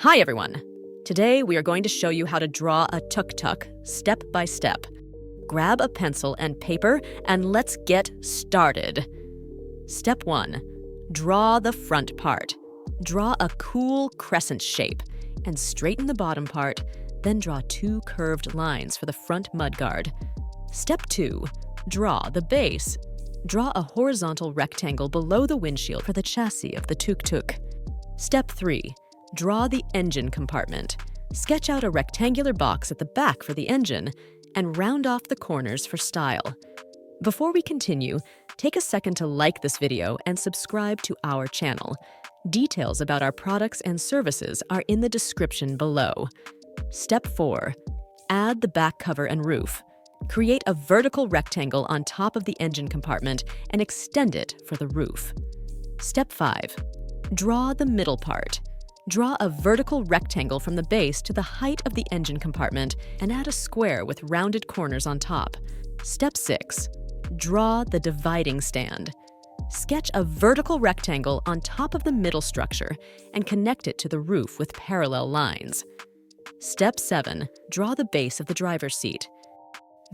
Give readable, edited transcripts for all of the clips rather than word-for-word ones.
Hi everyone! Today we are going to show you how to draw a Tuk Tuk step by step. Grab a pencil and paper and let's get started. Step 1. Draw the front part. Draw a cool crescent shape and straighten the bottom part, then draw 2 curved lines for the front mudguard. Step 2. Draw the base. Draw a horizontal rectangle below the windshield for the chassis of the Tuk Tuk. Step 3. Draw the engine compartment. Sketch out a rectangular box at the back for the engine and round off the corners for style. Before we continue, take a second to like this video and subscribe to our channel. Details about our products and services are in the description below. Step 4. Add the back cover and roof. Create a vertical rectangle on top of the engine compartment and extend it for the roof. Step 5. Draw the middle part. Draw a vertical rectangle from the base to the height of the engine compartment and add a square with rounded corners on top. Step 6. Draw the dividing stand. Sketch a vertical rectangle on top of the middle structure and connect it to the roof with parallel lines. Step 7. Draw the base of the driver's seat.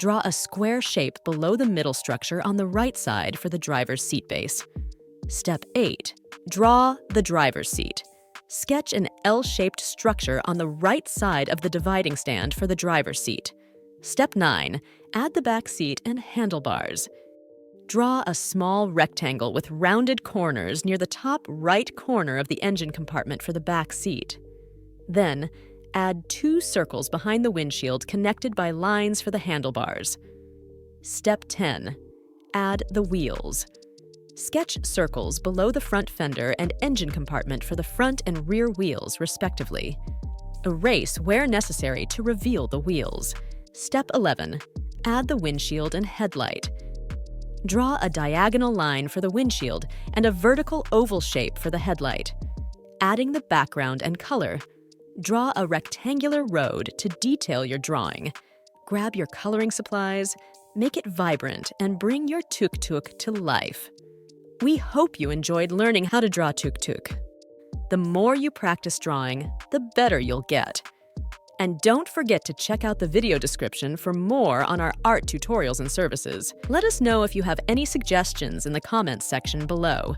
Draw a square shape below the middle structure on the right side for the driver's seat base. Step 8. Draw the driver's seat. Sketch an L-shaped structure on the right side of the dividing stand for the driver's seat. Step 9. Add the back seat and handlebars. Draw a small rectangle with rounded corners near the top right corner of the engine compartment for the back seat. Then, add 2 circles behind the windshield connected by lines for the handlebars. Step 10. Add the wheels. Sketch circles below the front fender and engine compartment for the front and rear wheels, respectively. Erase where necessary to reveal the wheels. Step 11. Add the windshield and headlight. Draw a diagonal line for the windshield and a vertical oval shape for the headlight. Adding the background and color. Draw a rectangular road to detail your drawing. Grab your coloring supplies, make it vibrant, and bring your Tuk Tuk to life. We hope you enjoyed learning how to draw Tuk Tuk. The more you practice drawing, the better you'll get. And don't forget to check out the video description for more on our art tutorials and services. Let us know if you have any suggestions in the comments section below.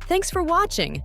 Thanks for watching!